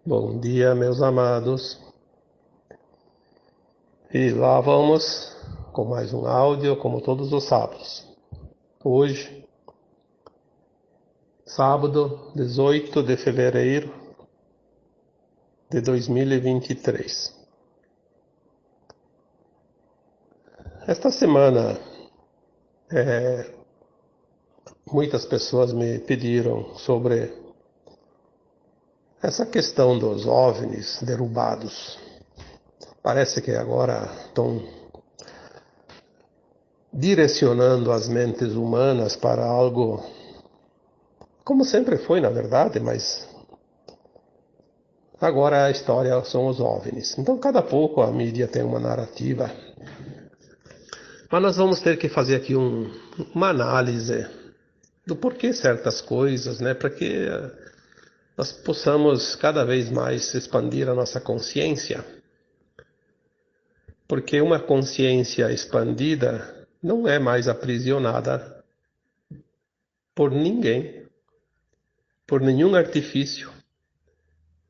Bom dia, meus amados. E lá vamos com mais um áudio, como todos os sábados. Hoje, sábado 18 de fevereiro de 2023. Esta semana, muitas pessoas me pediram sobre essa questão dos OVNIs derrubados. Parece que agora estão direcionando as mentes humanas para algo, como sempre foi, na verdade, mas agora a história são os OVNIs. Então, cada pouco a mídia tem uma narrativa. Mas nós vamos ter que fazer aqui uma análise do porquê certas coisas, né? Para que nós possamos cada vez mais expandir a nossa consciência. Porque uma consciência expandida não é mais aprisionada por ninguém, por nenhum artifício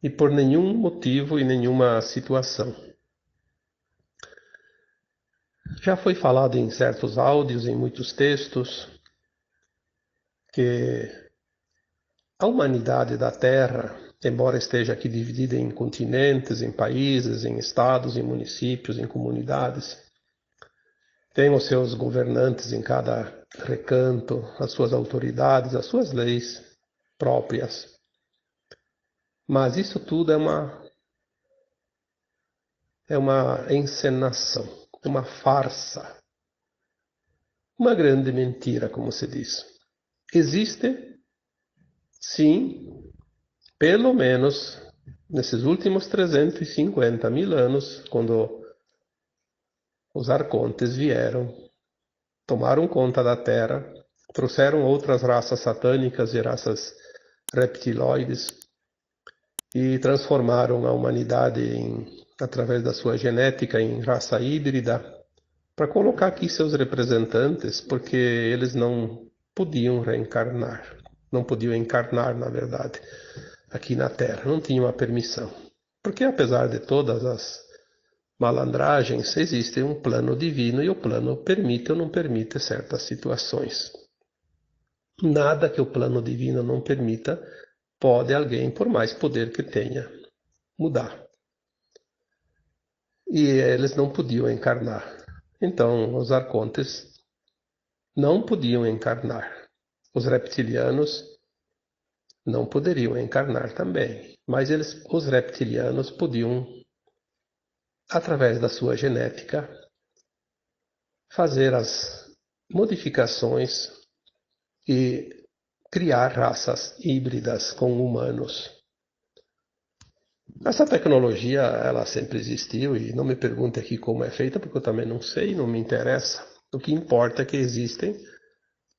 e por nenhum motivo e nenhuma situação. Já foi falado em certos áudios, em muitos textos, que a humanidade da Terra, embora esteja aqui dividida em continentes, em países, em estados, em municípios, em comunidades, tem os seus governantes em cada recanto, as suas autoridades, as suas leis próprias. Mas isso tudo é uma encenação, uma farsa, uma grande mentira, como se diz. Existe, sim, pelo menos nesses últimos 350 mil anos, quando os arcontes vieram, tomaram conta da Terra, trouxeram outras raças satânicas e raças reptiloides e transformaram a humanidade através da sua genética em raça híbrida, para colocar aqui seus representantes, porque eles não podiam reencarnar, não podiam encarnar, na verdade, aqui na Terra, não tinham a permissão. Porque apesar de todas as malandragens, existe um plano divino e o plano permite ou não permite certas situações. Nada que o plano divino não permita pode alguém, por mais poder que tenha, mudar. E eles não podiam encarnar. Então, os arcontes não podiam encarnar. Os reptilianos não poderiam encarnar também. Mas os reptilianos podiam, através da sua genética, fazer as modificações e criar raças híbridas com humanos. Essa tecnologia, ela sempre existiu e não me pergunte aqui como é feita, porque eu também não sei, não me interessa. O que importa é que existem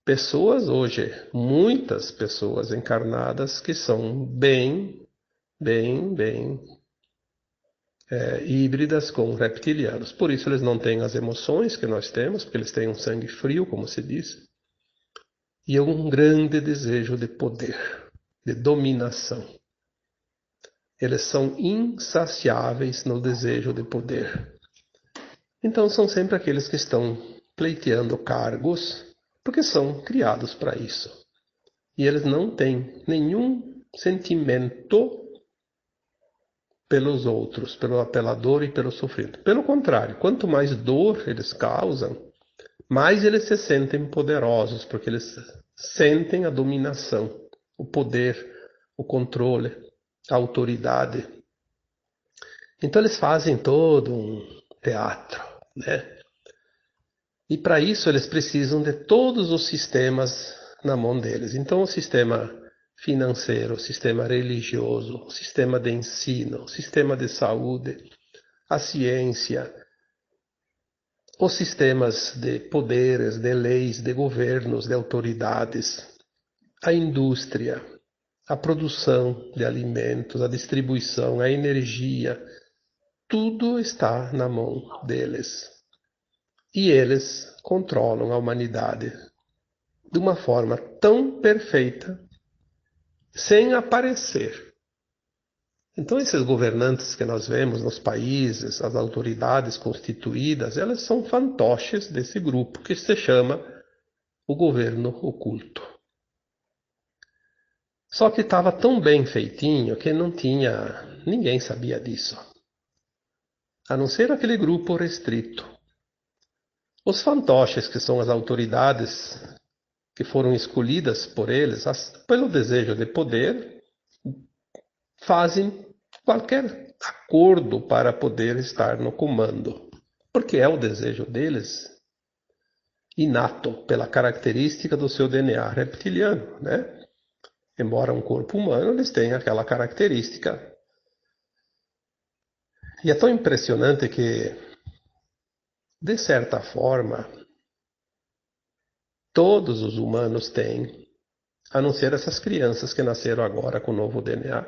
pessoas hoje, muitas pessoas encarnadas que são bem híbridas com reptilianos. Por isso eles não têm as emoções que nós temos, porque eles têm um sangue frio, como se diz, e um grande desejo de poder, de dominação. Eles são insaciáveis no desejo de poder. Então são sempre aqueles que estão pleiteando cargos, porque são criados para isso. E eles não têm nenhum sentimento pelos outros, pelo apelador e pelo sofrido. Pelo contrário, quanto mais dor eles causam, mais eles se sentem poderosos, porque eles sentem a dominação, o poder, o controle, a autoridade. Então eles fazem todo um teatro, né? E para isso eles precisam de todos os sistemas na mão deles. Então o sistema financeiro, o sistema religioso, o sistema de ensino, o sistema de saúde, a ciência, os sistemas de poderes, de leis, de governos, de autoridades, a indústria, a produção de alimentos, a distribuição, a energia, tudo está na mão deles. E eles controlam a humanidade de uma forma tão perfeita, sem aparecer. Então, esses governantes que nós vemos nos países, as autoridades constituídas, elas são fantoches desse grupo que se chama o governo oculto. Só que estava tão bem feitinho que ninguém sabia disso, a não ser aquele grupo restrito. Os fantoches, que são as autoridades que foram escolhidas por eles, pelo desejo de poder, fazem qualquer acordo para poder estar no comando, porque é o desejo deles, inato, pela característica do seu DNA reptiliano, né? Embora um corpo humano, eles têm aquela característica. E é tão impressionante que, de certa forma, todos os humanos têm, a não ser essas crianças que nasceram agora com o novo DNA,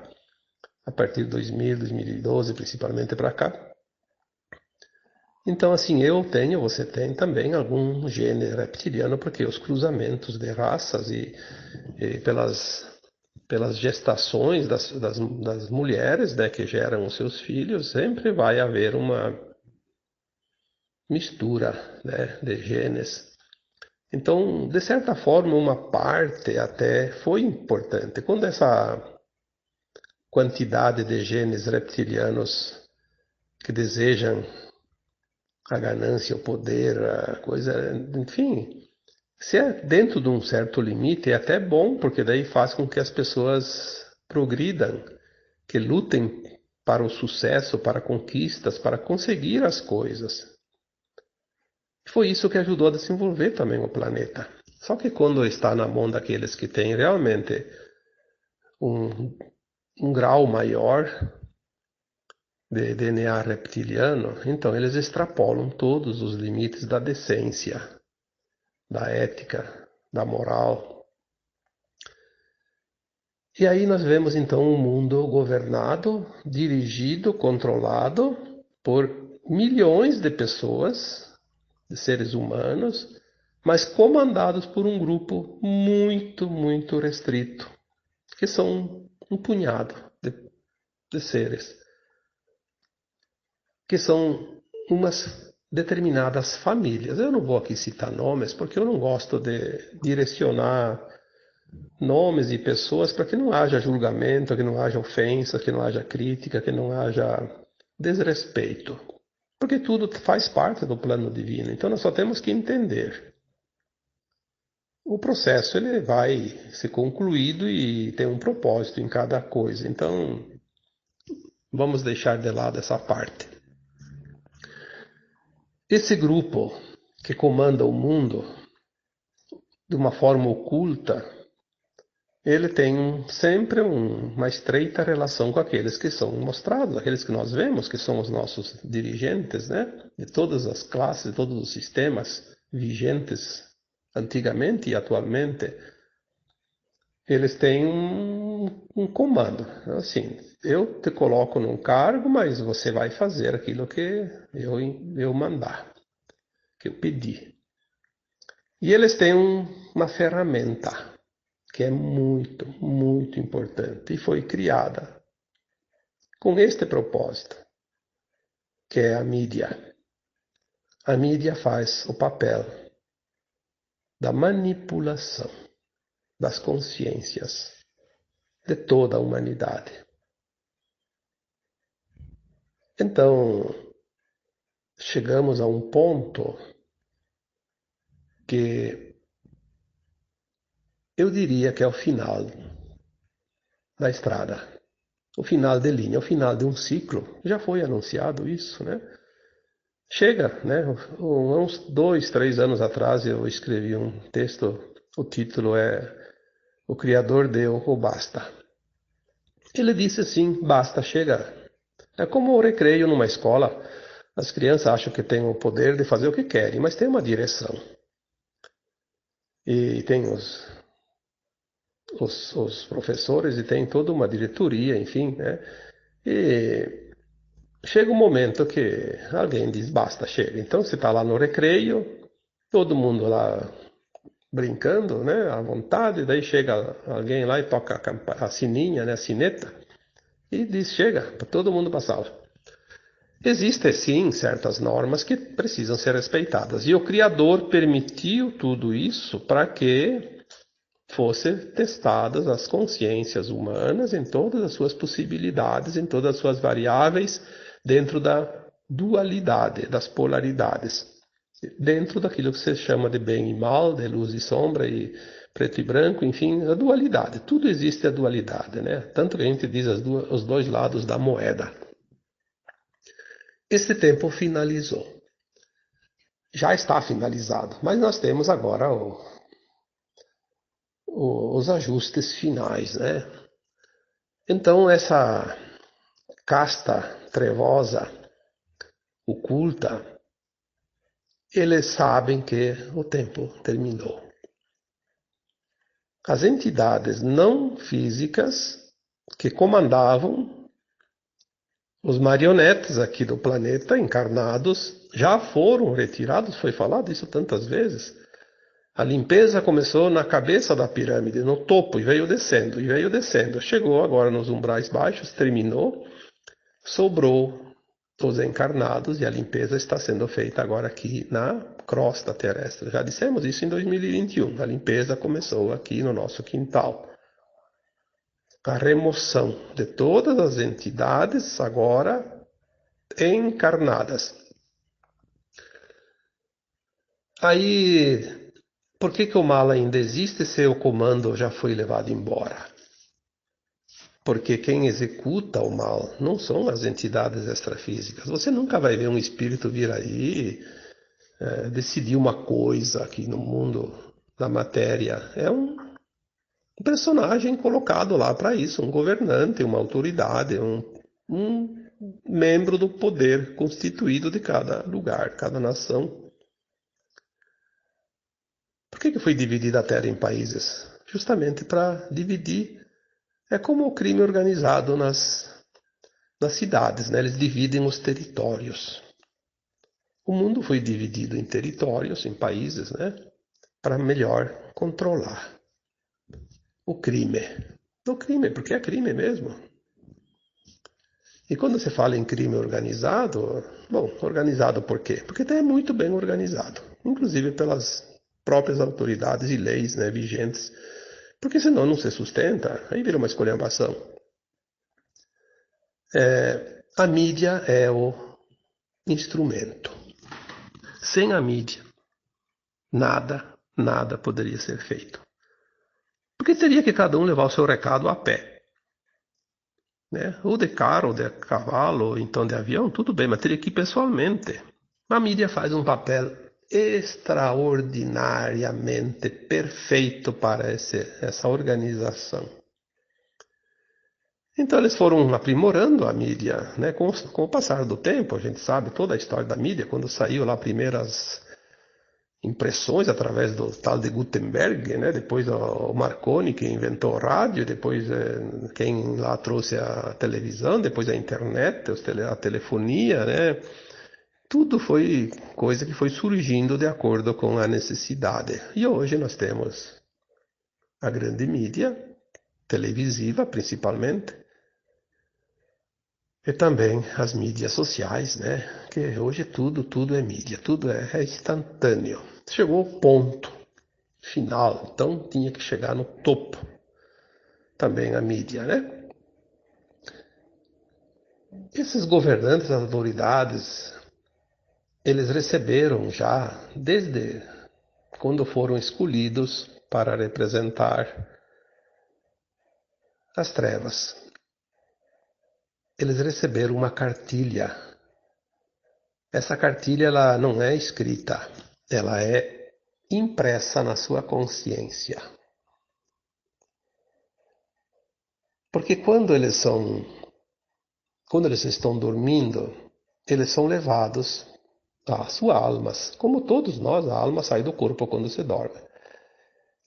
a partir de 2000, 2012, principalmente para cá. Então, assim, eu tenho, você tem também algum gene reptiliano, porque os cruzamentos de raças e pelas gestações das mulheres, né, que geram os seus filhos, sempre vai haver uma mistura, né, de genes. Então, de certa forma, uma parte até foi importante. Quando essa quantidade de genes reptilianos que desejam a ganância, o poder, a coisa, enfim, se é dentro de um certo limite, é até bom, porque daí faz com que as pessoas progridam, que lutem para o sucesso, para conquistas, para conseguir as coisas. Foi isso que ajudou a desenvolver também o planeta. Só que quando está na mão daqueles que têm realmente um grau maior de DNA reptiliano, então eles extrapolam todos os limites da decência, da ética, da moral. E aí nós vemos então um mundo governado, dirigido, controlado por milhões de pessoas, de seres humanos, mas comandados por um grupo muito, muito restrito, que são um punhado de seres, que são umas determinadas famílias. Eu não vou aqui citar nomes, porque eu não gosto de direcionar nomes e pessoas para que não haja julgamento, que não haja ofensa, que não haja crítica, que não haja desrespeito. Porque tudo faz parte do plano divino. Então nós só temos que entender. O processo ele vai ser concluído e tem um propósito em cada coisa. Então vamos deixar de lado essa parte. Esse grupo que comanda o mundo de uma forma oculta, ele tem sempre uma estreita relação com aqueles que são mostrados, aqueles que nós vemos, que são os nossos dirigentes, né? De todas as classes, de todos os sistemas vigentes antigamente e atualmente. Eles têm um comando. Assim, eu te coloco num cargo, mas você vai fazer aquilo que eu mandar, que eu pedi. E eles têm uma ferramenta que é muito, muito importante e foi criada com este propósito, que é a mídia. A mídia faz o papel da manipulação das consciências de toda a humanidade. Então, chegamos a um ponto que eu diria que é o final da estrada, o final de linha, o final de um ciclo. Já foi anunciado isso, né? Chega, né? Uns 2, 3 anos atrás eu escrevi um texto, o título é O Criador deu o basta. Ele disse assim, basta, chega. É como o recreio numa escola. As crianças acham que têm o poder de fazer o que querem, mas tem uma direção. E tem os professores e tem toda uma diretoria, enfim, né? E chega um momento que alguém diz, basta, chega. Então você está lá no recreio, todo mundo lá brincando, né, à vontade, daí chega alguém lá e toca a sininha, né, a sineta, e diz, chega, para todo mundo passava. Existem, sim, certas normas que precisam ser respeitadas. E o Criador permitiu tudo isso para que fossem testadas as consciências humanas em todas as suas possibilidades, em todas as suas variáveis, dentro da dualidade, das polaridades. Dentro daquilo que se chama de bem e mal, de luz e sombra, e preto e branco, enfim, a dualidade. Tudo existe a dualidade, né? Tanto que a gente diz os dois lados da moeda. Esse tempo finalizou. Já está finalizado, mas nós temos agora os ajustes finais, né? Então, essa casta trevosa, oculta, eles sabem que o tempo terminou. As entidades não físicas que comandavam os marionetes aqui do planeta, encarnados, já foram retirados, foi falado isso tantas vezes. A limpeza começou na cabeça da pirâmide, no topo, e veio descendo, e veio descendo. Chegou agora nos umbrais baixos, terminou, sobrou os encarnados, e a limpeza está sendo feita agora aqui na crosta terrestre. Já dissemos isso em 2021, a limpeza começou aqui no nosso quintal. A remoção de todas as entidades agora encarnadas. Aí, por que o mal ainda existe se o comando já foi levado embora? Porque quem executa o mal não são as entidades extrafísicas. Você nunca vai ver um espírito vir aí decidir uma coisa aqui no mundo da matéria. É um personagem colocado lá para isso, um governante, uma autoridade, um membro do poder constituído de cada lugar, cada nação. Por que foi dividida a Terra em países? Justamente para dividir. É como o crime organizado nas cidades, né? Eles dividem os territórios. O mundo foi dividido em territórios, em países, né? Para melhor controlar o crime. O crime, porque é crime mesmo. E quando você fala em crime organizado, bom, organizado por quê? Porque é muito bem organizado, inclusive pelas próprias autoridades e leis, né, vigentes, porque senão não se sustenta, aí vira uma esculhambação. A mídia é o instrumento. Sem a mídia, nada poderia ser feito. Porque teria que cada um levar o seu recado a pé. Né? Ou de carro, ou de cavalo, ou então de avião, tudo bem, mas teria que ir pessoalmente. A mídia faz um papel extraordinariamente perfeito para essa organização. Então eles foram aprimorando a mídia, né? Com o passar do tempo, a gente sabe toda a história da mídia, quando saiu lá primeiras impressões através do tal de Gutenberg, né? Depois o Marconi que inventou o rádio, depois quem lá trouxe a televisão, depois a internet, a telefonia, né? Tudo foi coisa que foi surgindo de acordo com a necessidade. E hoje nós temos a grande mídia, televisiva principalmente, e também as mídias sociais, né? Que hoje tudo é mídia, tudo é instantâneo. Chegou ao ponto final, então tinha que chegar no topo também a mídia, né? Esses governantes, as autoridades, eles receberam já, desde quando foram escolhidos para representar as trevas, eles receberam uma cartilha. Essa cartilha ela não é escrita, ela é impressa na sua consciência. Porque quando eles estão dormindo, eles são levados às suas almas. Como todos nós, a alma sai do corpo quando se dorme.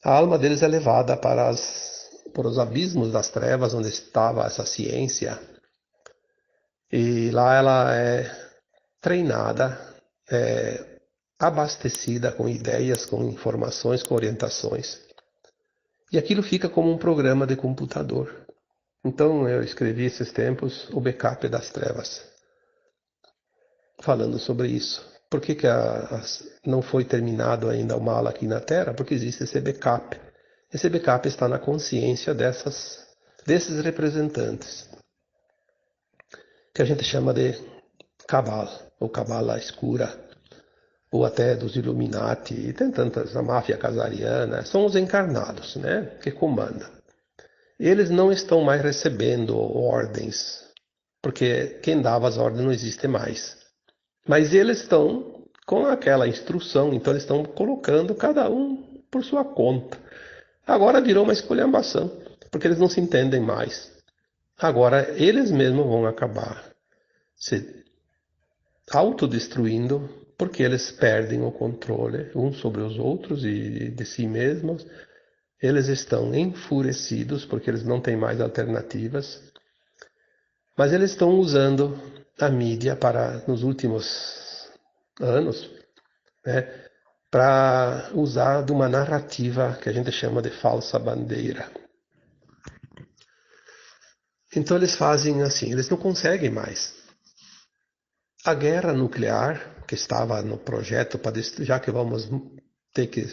A alma deles é levada para os abismos das trevas, onde estava essa ciência. E lá ela é treinada, abastecida com ideias, com informações, com orientações. E aquilo fica como um programa de computador. Então eu escrevi esses tempos o backup das trevas, falando sobre isso. Por que não foi terminado ainda o mal aqui na Terra? Porque existe esse backup. Esse backup está na consciência desses representantes, que a gente chama de Cabala, ou Cabala escura, ou até dos Illuminati, e tem tantas, a máfia casariana, são os encarnados, né, que comandam. Eles não estão mais recebendo ordens, porque quem dava as ordens não existe mais. Mas eles estão com aquela instrução, então eles estão colocando cada um por sua conta. Agora virou uma esculhambação, porque eles não se entendem mais. Agora eles mesmos vão acabar se autodestruindo, porque eles perdem o controle uns sobre os outros e de si mesmos. Eles estão enfurecidos porque eles não têm mais alternativas. Mas eles estão usando a mídia nos últimos anos, né, para usar de uma narrativa que a gente chama de falsa bandeira. Então eles fazem assim, eles não conseguem mais. A guerra nuclear, que estava no projeto para destruir, já que vamos ter que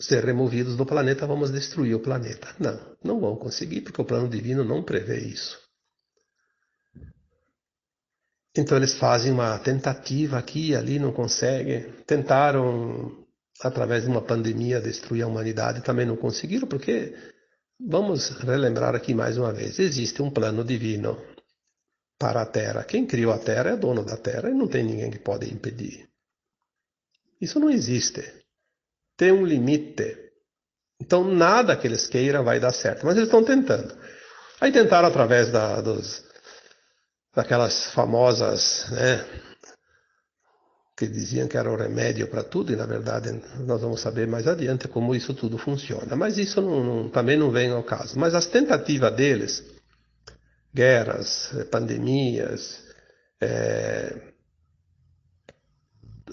ser removidos do planeta, vamos destruir o planeta. Não vão conseguir, porque o plano divino não prevê isso. Então eles fazem uma tentativa aqui e ali, não conseguem. Tentaram, através de uma pandemia, destruir a humanidade, também não conseguiram, porque, vamos relembrar aqui mais uma vez, existe um plano divino para a Terra. Quem criou a Terra é dono da Terra e não tem ninguém que pode impedir. Isso não existe. Tem um limite. Então nada que eles queiram vai dar certo, mas eles estão tentando. Aí tentaram através daquelas famosas, né, que diziam que era o remédio para tudo, e na verdade nós vamos saber mais adiante como isso tudo funciona. Mas isso também não vem ao caso. Mas as tentativas deles, guerras, pandemias,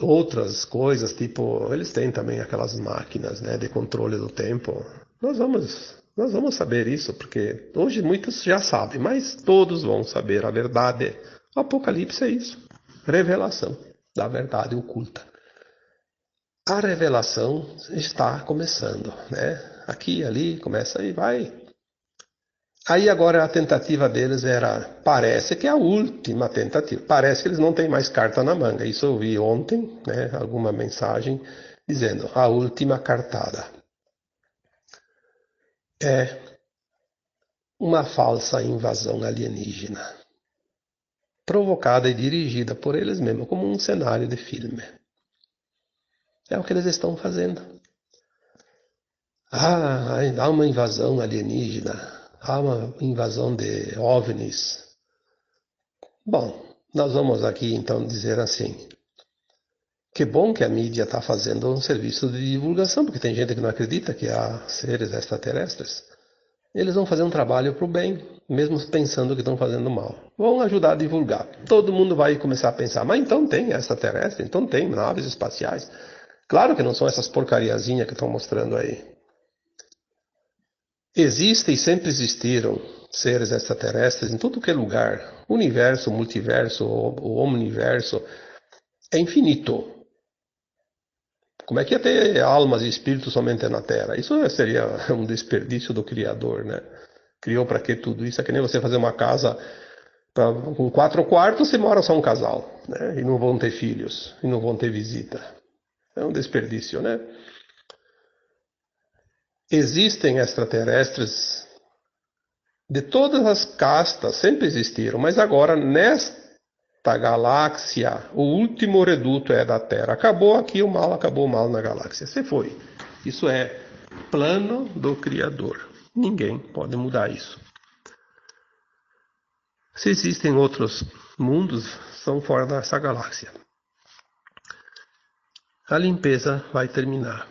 outras coisas, tipo, eles têm também aquelas máquinas, né, de controle do tempo. Nós vamos saber isso, porque hoje muitos já sabem, mas todos vão saber a verdade. O Apocalipse é isso, revelação da verdade oculta. A revelação está começando, né? Aqui, ali, começa e vai. Aí agora a tentativa deles parece que é a última tentativa. Parece que eles não têm mais carta na manga. Isso eu vi ontem, né? Alguma mensagem dizendo a última cartada. É uma falsa invasão alienígena, provocada e dirigida por eles mesmos, como um cenário de filme. É o que eles estão fazendo. Há uma invasão alienígena, há uma invasão de OVNIs. Bom, nós vamos aqui então dizer assim, que bom que a mídia está fazendo um serviço de divulgação, porque tem gente que não acredita que há seres extraterrestres. Eles vão fazer um trabalho para o bem, mesmo pensando que estão fazendo mal. Vão ajudar a divulgar. Todo mundo vai começar a pensar, mas então tem extraterrestre, então tem naves espaciais. Claro que não são essas porcariazinhas que estão mostrando aí. Existem e sempre existiram seres extraterrestres em tudo que é lugar. O universo, o multiverso, o omniverso é infinito. Como é que ia ter almas e espíritos somente na Terra? Isso seria um desperdício do Criador, né? Criou para que tudo isso? É que nem você fazer uma casa com 4 quartos e mora só um casal, né? E não vão ter filhos, e não vão ter visita. É um desperdício, né? Existem extraterrestres de todas as castas, sempre existiram, mas agora nesta galáxia, o último reduto é da Terra. Acabou o mal na galáxia. Você foi. Isso é plano do Criador. Ninguém pode mudar isso. Se existem outros mundos, são fora dessa galáxia. A limpeza vai terminar.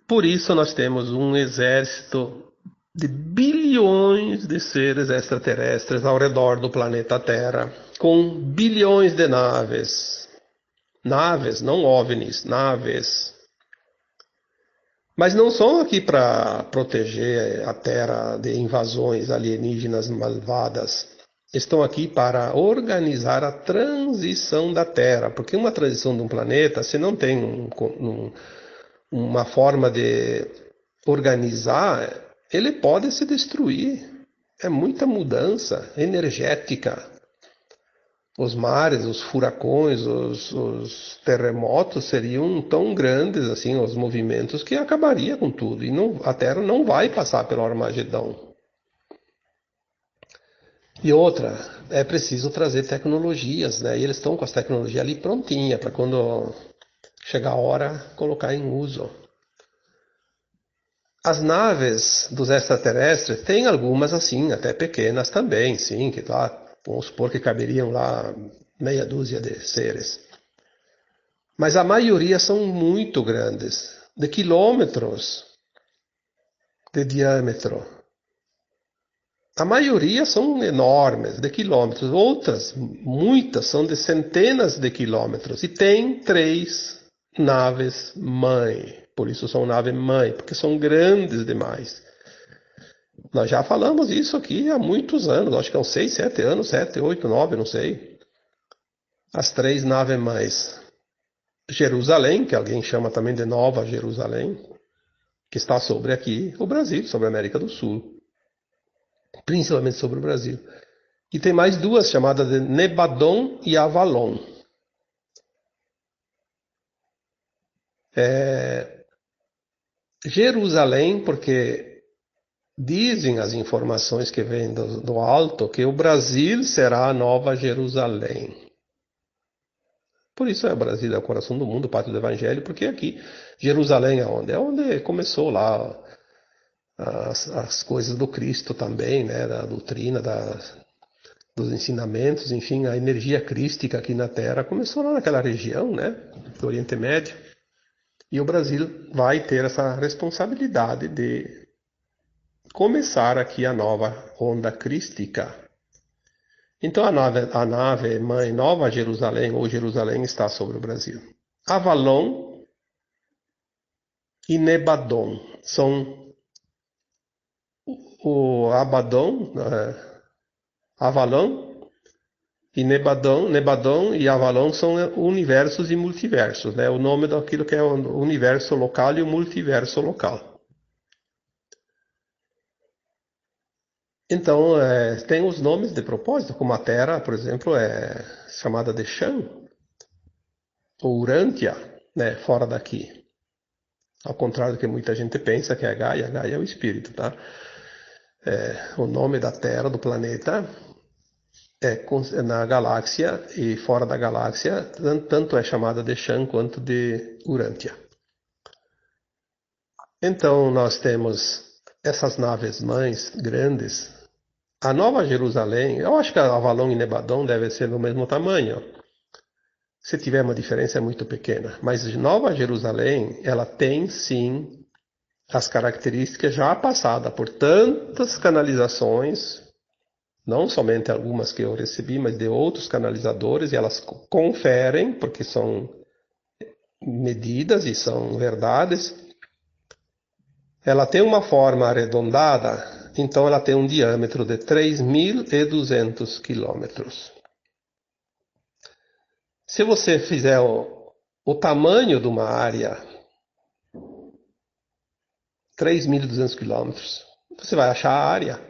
Por isso nós temos um exército de bilhões de seres extraterrestres ao redor do planeta Terra, com bilhões de naves. Naves, não OVNIs, naves. Mas não são aqui para proteger a Terra de invasões alienígenas malvadas. Estão aqui para organizar a transição da Terra. Porque uma transição de um planeta, se não tem uma forma de organizar, ele pode se destruir. É muita mudança energética. Os mares, os furacões, os terremotos seriam tão grandes assim, os movimentos, que acabaria com tudo. E a Terra não vai passar pelo Armagedão. E outra, é preciso trazer tecnologias, né? E eles estão com as tecnologias ali prontinha para quando chegar a hora colocar em uso. As naves dos extraterrestres têm algumas assim, até pequenas também, sim, que lá, vamos supor que caberiam lá meia dúzia de seres. Mas a maioria são muito grandes, de quilômetros de diâmetro. A maioria são enormes, de quilômetros. Outras, muitas, são de centenas de quilômetros. E tem 3 naves mãe. Por isso são naves mãe, porque são grandes demais. Nós já falamos isso aqui há muitos anos, acho que há uns 6, 7 anos, 7, 8, 9, não sei. As 3 naves mães. Jerusalém, que alguém chama também de Nova Jerusalém, que está sobre aqui o Brasil, sobre a América do Sul. Principalmente sobre o Brasil. E tem mais 2 chamadas de Nebadon e Avalon. Jerusalém, porque dizem as informações que vêm do alto que o Brasil será a nova Jerusalém. Por isso o Brasil é o coração do mundo, o pátrio do Evangelho, porque aqui Jerusalém é onde? É onde começou lá as coisas do Cristo também, né? Da doutrina, dos ensinamentos, enfim, a energia crística aqui na Terra começou lá naquela região, né? Do Oriente Médio. E o Brasil vai ter essa responsabilidade de começar aqui a nova onda crística. Então a nave mãe Nova Jerusalém ou Jerusalém está sobre o Brasil. Avalon e Nebadon são o Abaddon, Avalon e Nebadon e Avalon são universos e multiversos, né? O nome daquilo que é o universo local e o multiverso local. Então, tem os nomes de propósito, como a Terra, por exemplo, é chamada de Shan, ou Urântia, né, fora daqui. Ao contrário do que muita gente pensa, que é Gaia é o espírito, tá? O nome da Terra, do planeta, na galáxia e fora da galáxia, tanto é chamada de Shan quanto de Urântia. Então, nós temos essas naves mães grandes. A Nova Jerusalém, eu acho que a Avalon e Nebadon devem ser do mesmo tamanho. Se tiver uma diferença é muito pequena. Mas Nova Jerusalém, ela tem sim as características já passadas por tantas canalizações, não somente algumas que eu recebi, mas de outros canalizadores, e elas conferem, porque são medidas e são verdades. Ela tem uma forma arredondada, então ela tem um diâmetro de 3.200 quilômetros. Se você fizer o tamanho de uma área, 3.200 quilômetros, você vai achar a área,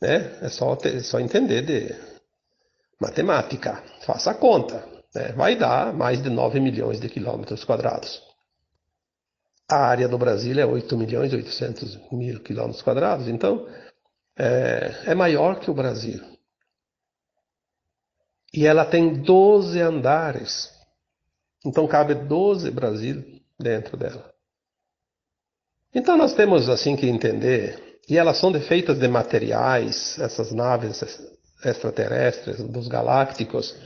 né? É só entender de matemática, faça a conta, né? Vai dar mais de 9 milhões de quilômetros quadrados. A área do Brasil é 8.800.000 quilômetros quadrados, então é maior que o Brasil. E ela tem 12 andares, então cabe 12 Brasil dentro dela. Então nós temos assim que entender, e elas são feitas de materiais, essas naves extraterrestres, dos galácticos,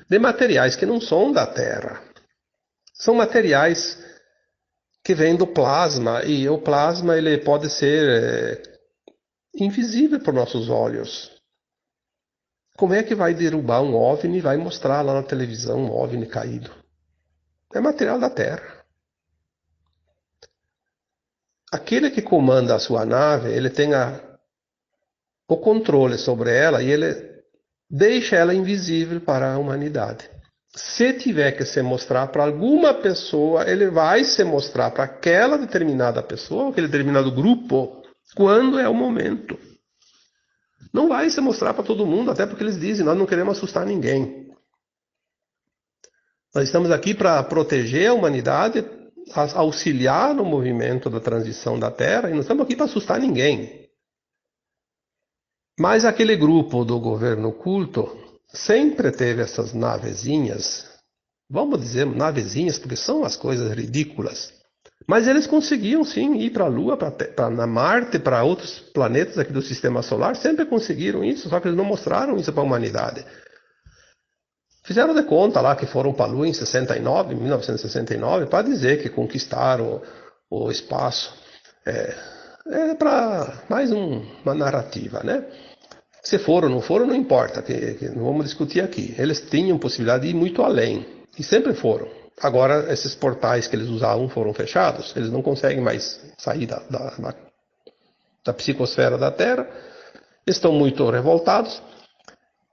de materiais que não são da Terra. São materiais que vêm do plasma, e o plasma ele pode ser invisível para os nossos olhos. Como é que vai derrubar um OVNI e vai mostrar lá na televisão um OVNI caído? É material da Terra. aquele que comanda a sua nave, ele tem o controle sobre ela e ele deixa ela invisível para a humanidade. Se tiver que se mostrar para alguma pessoa, ele vai se mostrar para aquela determinada pessoa, aquele determinado grupo, quando é o momento. Não vai se mostrar para todo mundo, até porque eles dizem, nós não queremos assustar ninguém. Nós estamos aqui para proteger a humanidade, auxiliar no movimento da transição da Terra, e não estamos aqui para assustar ninguém. Mas aquele grupo do governo oculto sempre teve essas navezinhas, vamos dizer navezinhas, porque são as coisas ridículas. Mas eles conseguiam sim ir para a Lua, para Marte, para outros planetas aqui do Sistema Solar, sempre conseguiram isso, só que eles não mostraram isso para a humanidade. Fizeram de conta lá que foram para a Lua em 1969, para dizer que conquistaram o espaço. É para mais uma narrativa, né? Se foram ou não foram, não importa, que não vamos discutir aqui. Eles tinham possibilidade de ir muito além, e sempre foram. Agora, esses portais que eles usavam foram fechados, eles não conseguem mais sair da psicosfera da Terra, estão muito revoltados,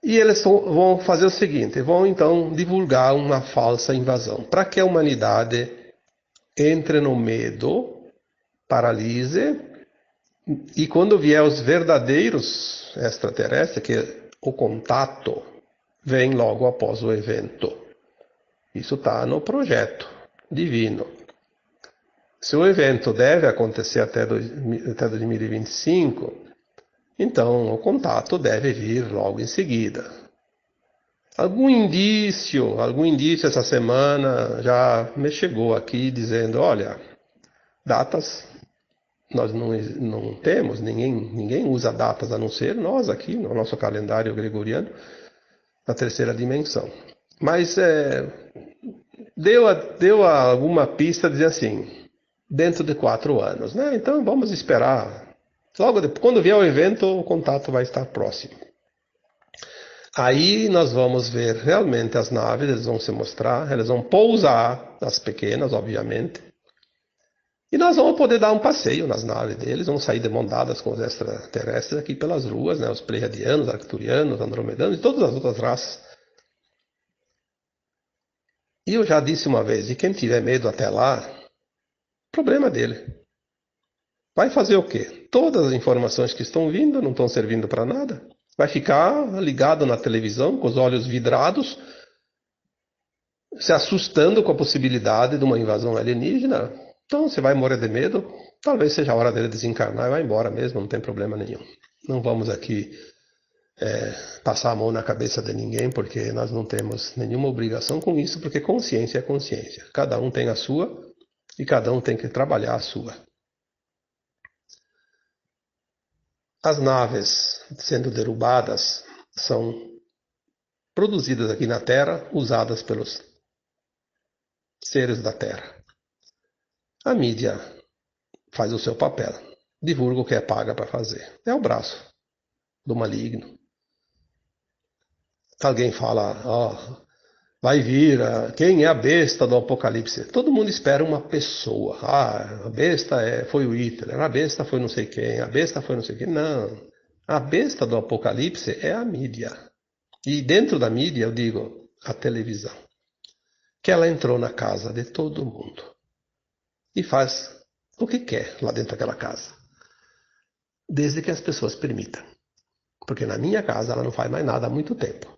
e eles vão fazer o seguinte, vão então divulgar uma falsa invasão, para que a humanidade entre no medo, paralise, e quando vier os verdadeiros extraterrestres, que o contato vem logo após o evento. Isso está no projeto divino. Se o evento deve acontecer até 2025, então o contato deve vir logo em seguida. Algum indício essa semana já me chegou aqui dizendo, olha, datas nós não temos, ninguém usa datas a não ser nós aqui, no nosso calendário gregoriano, na terceira dimensão. Mas deu alguma pista, dizer assim, dentro de 4 anos, né? Então vamos esperar. Logo depois, quando vier o evento, o contato vai estar próximo. Aí nós vamos ver realmente as naves, eles vão se mostrar, eles vão pousar, as pequenas, obviamente, e nós vamos poder dar um passeio nas naves deles, vamos sair de mão dadas com os extraterrestres aqui pelas ruas, né? Os pleiadianos, arcturianos, andromedanos e todas as outras raças. E eu já disse uma vez, e quem tiver medo até lá, problema dele. Vai fazer o quê? Todas as informações que estão vindo não estão servindo para nada. Vai ficar ligado na televisão, com os olhos vidrados, se assustando com a possibilidade de uma invasão alienígena. Então você vai morrer de medo, talvez seja a hora dele desencarnar e vai embora mesmo, não tem problema nenhum. Não vamos aqui passar a mão na cabeça de ninguém, porque nós não temos nenhuma obrigação com isso, porque consciência é consciência. Cada um tem a sua e cada um tem que trabalhar a sua. As naves sendo derrubadas são produzidas aqui na Terra, usadas pelos seres da Terra. A mídia faz o seu papel, divulga o que é paga para fazer. É o braço do maligno. Alguém fala, vai vir, quem é a besta do Apocalipse? Todo mundo espera uma pessoa. A besta foi o Hitler, a besta foi não sei quem, a besta foi não sei quem. Não, a besta do Apocalipse é a mídia. E dentro da mídia, eu digo, a televisão. Que ela entrou na casa de todo mundo. E faz o que quer lá dentro daquela casa. Desde que as pessoas permitam. Porque na minha casa ela não faz mais nada há muito tempo.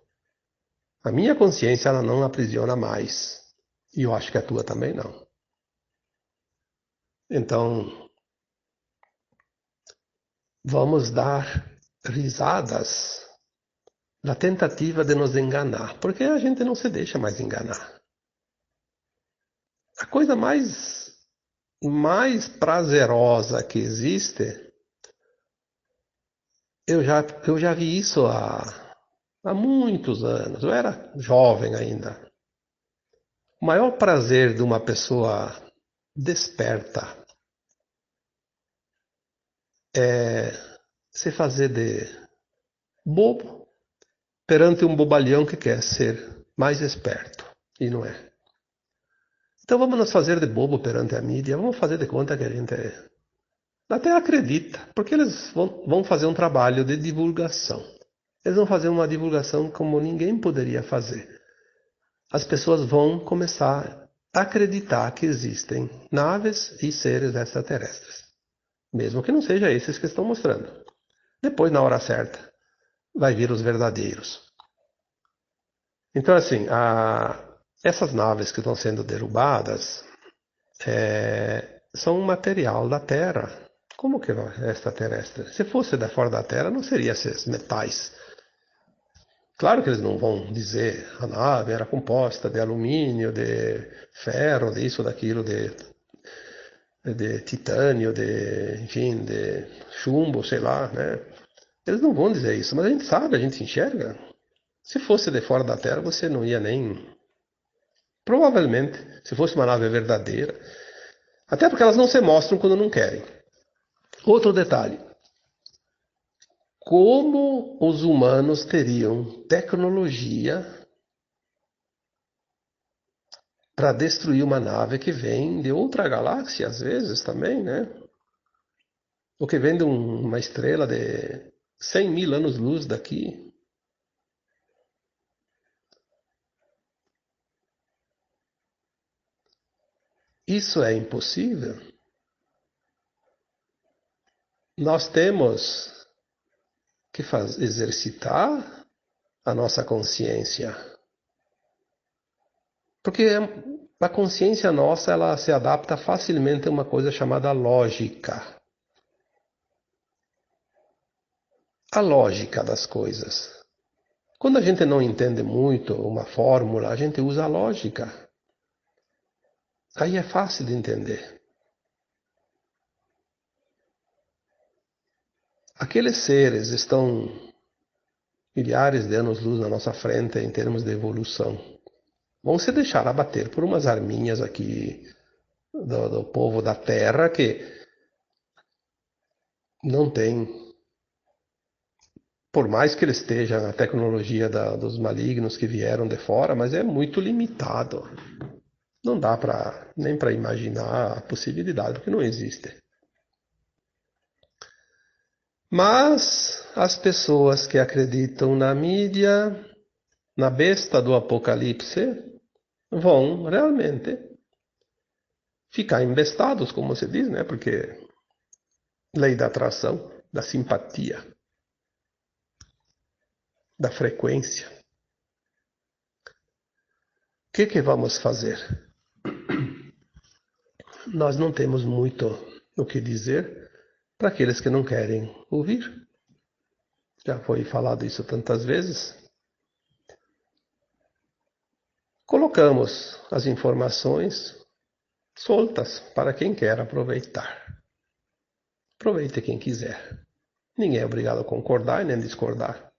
A minha consciência ela não aprisiona mais. E eu acho que a tua também não. Então, vamos dar risadas da tentativa de nos enganar. Porque a gente não se deixa mais enganar. A coisa mais prazerosa que existe, eu já vi isso há muitos anos, eu era jovem ainda. O maior prazer de uma pessoa desperta é se fazer de bobo perante um bobalhão que quer ser mais esperto, e não é. Então vamos nos fazer de bobo perante a mídia, vamos fazer de conta que a gente Até acredita, porque eles vão fazer um trabalho de divulgação. Eles vão fazer uma divulgação como ninguém poderia fazer. As pessoas vão começar a acreditar que existem naves e seres extraterrestres, mesmo que não seja esses que estão mostrando. Depois, na hora certa, vai vir os verdadeiros. Então, assim, essas naves que estão sendo derrubadas são um material da Terra. Como que não é extraterrestre? Se fosse da fora da Terra, não seria esses metais. Claro que eles não vão dizer a nave era composta de alumínio, de ferro, disso, daquilo, de titânio, enfim, de chumbo, sei lá, né? Eles não vão dizer isso, mas a gente sabe, a gente enxerga. Se fosse de fora da Terra, você não ia nem. Provavelmente, se fosse uma nave verdadeira. Até porque elas não se mostram quando não querem. Outro detalhe. Como os humanos teriam tecnologia para destruir uma nave que vem de outra galáxia, às vezes também, né? Ou que vem de uma estrela de 100 mil anos-luz daqui. Isso é impossível. Nós temos que exercitar a nossa consciência. Porque a consciência nossa ela se adapta facilmente a uma coisa chamada lógica. A lógica das coisas. Quando a gente não entende muito uma fórmula, a gente usa a lógica. Aí é fácil de entender. Aqueles seres estão milhares de anos-luz na nossa frente em termos de evolução. Vão se deixar abater por umas arminhas aqui do povo da Terra que não tem, por mais que ele esteja na tecnologia dos malignos que vieram de fora, mas é muito limitado. Não dá nem para imaginar a possibilidade, porque não existe. Mas as pessoas que acreditam na mídia, na besta do apocalipse, vão realmente ficar embestados, como se diz, né? Porque lei da atração, da simpatia, da frequência. O que vamos fazer? Nós não temos muito o que dizer para aqueles que não querem ouvir. Já foi falado isso tantas vezes. Colocamos as informações soltas para quem quer aproveitar. Aproveite quem quiser. Ninguém é obrigado a concordar e nem discordar.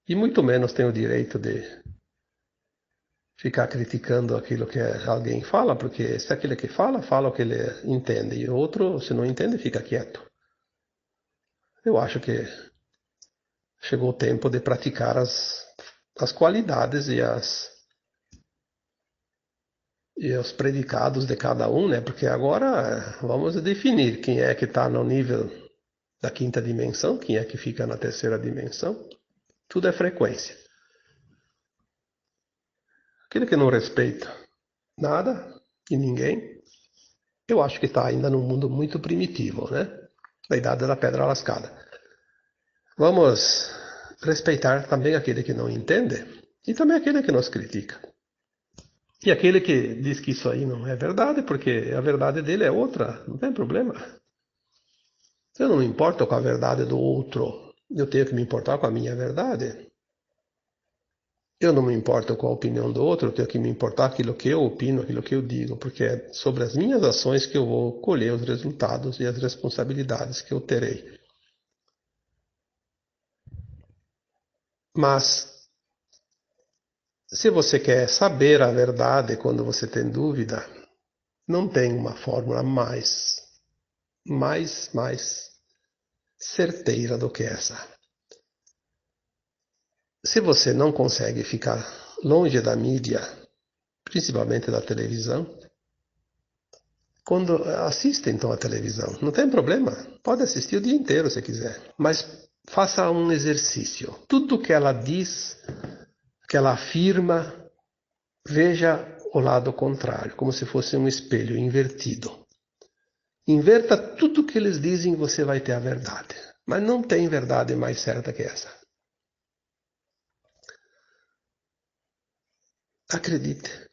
E muito menos tem o direito de ficar criticando aquilo que alguém fala, porque se aquele que fala, fala o que ele entende, e o outro, se não entende, fica quieto. Eu acho que chegou o tempo de praticar as qualidades e os predicados de cada um, né? Porque agora vamos definir quem é que está no nível da quinta dimensão, quem é que fica na terceira dimensão. Tudo é frequência. Aquele que não respeita nada e ninguém, eu acho que está ainda num mundo muito primitivo, né? Da idade da pedra lascada. Vamos respeitar também aquele que não entende e também aquele que nos critica. E aquele que diz que isso aí não é verdade, porque a verdade dele é outra, não tem problema. Eu não me importo com a verdade do outro, eu tenho que me importar com a minha verdade. Eu não me importo com a opinião do outro, eu tenho que me importar com aquilo que eu opino, aquilo que eu digo, porque é sobre as minhas ações que eu vou colher os resultados e as responsabilidades que eu terei. Mas, se você quer saber a verdade quando você tem dúvida, não tem uma fórmula mais certeira do que essa. Se você não consegue ficar longe da mídia, principalmente da televisão, Quando assiste então a televisão, não tem problema, pode assistir o dia inteiro se quiser, mas faça um exercício. Tudo que ela diz, que ela afirma, veja o lado contrário, como se fosse um espelho invertido. Inverta tudo que eles dizem e você vai ter a verdade. Mas não tem verdade mais certa que essa. Acredite.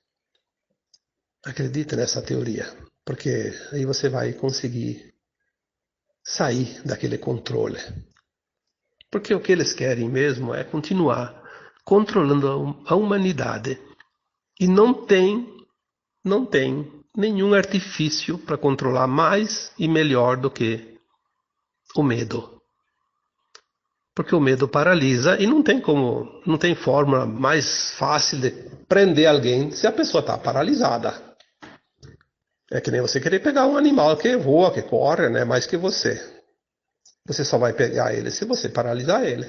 Acredite nessa teoria, porque aí você vai conseguir sair daquele controle. Porque o que eles querem mesmo é continuar controlando a humanidade. E não tem nenhum artifício para controlar mais e melhor do que o medo. Porque o medo paralisa e não tem fórmula mais fácil de prender alguém se a pessoa está paralisada. É que nem você querer pegar um animal que voa, que corre, né, mais que você. Você só vai pegar ele se você paralisar ele.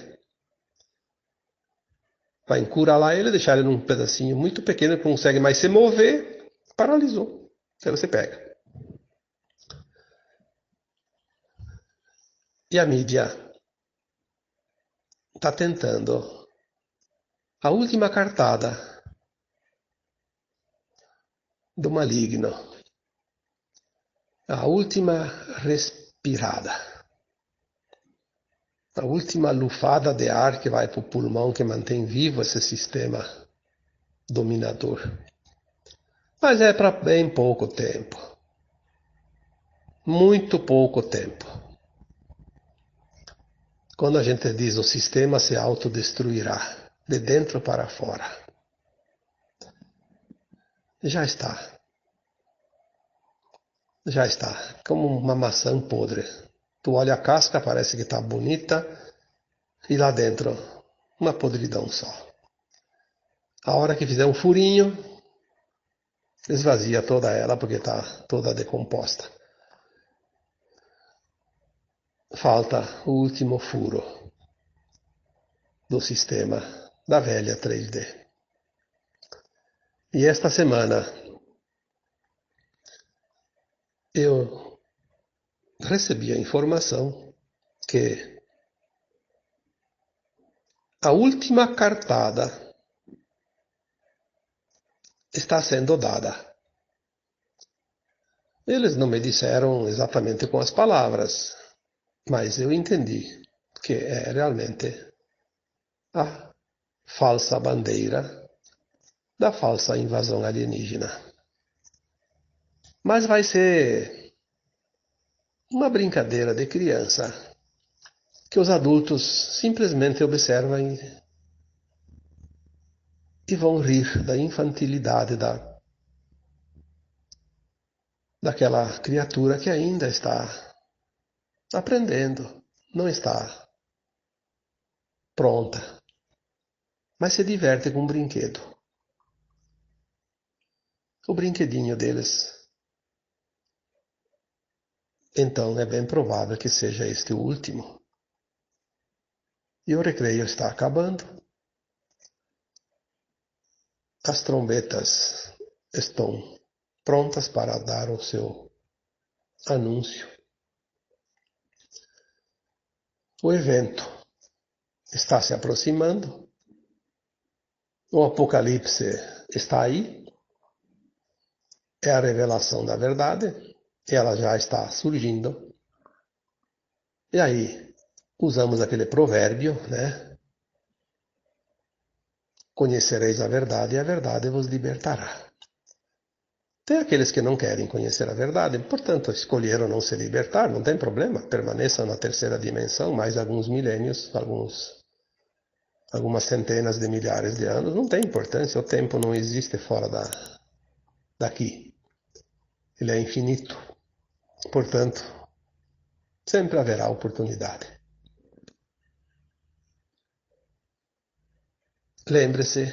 Vai encurralar ele, deixar ele num pedacinho muito pequeno que não consegue mais se mover, paralisou. Aí você pega. E a mídia está tentando a última cartada do maligno, a última respirada, a última lufada de ar que vai para o pulmão que mantém vivo esse sistema dominador. Mas é para bem pouco tempo. Muito pouco tempo. Quando a gente diz o sistema se autodestruirá, de dentro para fora, já está. Já está. Como uma maçã podre. Tu olha a casca, parece que está bonita, e lá dentro, uma podridão só. A hora que fizer um furinho, esvazia toda ela, porque está toda decomposta. Falta o último furo do sistema da velha 3D. E esta semana eu recebi a informação que a última cartada está sendo dada. Eles não me disseram exatamente com as palavras, mas eu entendi que é realmente a falsa bandeira da falsa invasão alienígena. Mas vai ser uma brincadeira de criança que os adultos simplesmente observam e vão rir da infantilidade daquela criatura que ainda está aprendendo, não está pronta, mas se diverte com um brinquedo. O brinquedinho deles. Então é bem provável que seja este o último. E o recreio está acabando. As trombetas estão prontas para dar o seu anúncio. O evento está se aproximando. O apocalipse está aí. É a revelação da verdade. Ela já está surgindo. E aí, usamos aquele provérbio, né? Conhecereis a verdade e a verdade vos libertará. Tem aqueles que não querem conhecer a verdade, portanto, escolheram não se libertar, não tem problema, permaneçam na terceira dimensão mais alguns milênios, algumas centenas de milhares de anos, não tem importância, o tempo não existe fora daqui. Ele é infinito. Portanto, sempre haverá oportunidade. Lembre-se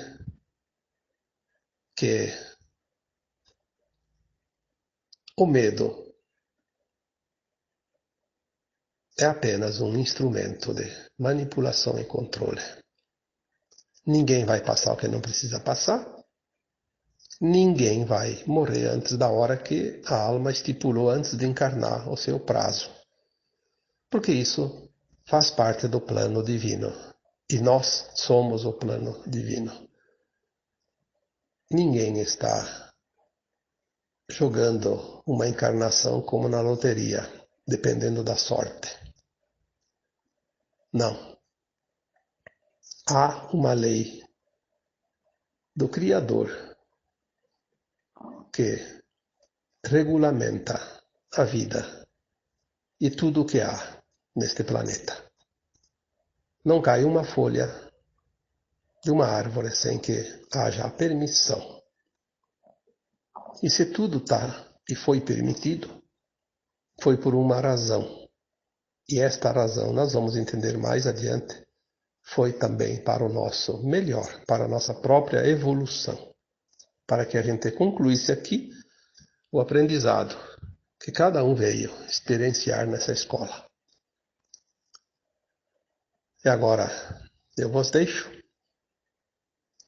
que o medo é apenas um instrumento de manipulação e controle. Ninguém vai passar o que não precisa passar. ninguém vai morrer antes da hora que a alma estipulou antes de encarnar o seu prazo. Porque isso faz parte do plano divino. E nós somos o plano divino. Ninguém está jogando uma encarnação como na loteria, dependendo da sorte. Não. Há uma lei do Criador que regulamenta a vida e tudo o que há neste planeta. Não cai uma folha de uma árvore sem que haja a permissão. E se tudo está e foi permitido, foi por uma razão. E esta razão, nós vamos entender mais adiante, foi também para o nosso melhor, para a nossa própria evolução, para que a gente concluísse aqui o aprendizado que cada um veio experienciar nessa escola. E agora eu vos deixo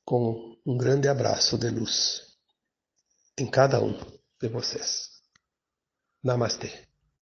com um grande abraço de luz em cada um de vocês. Namastê.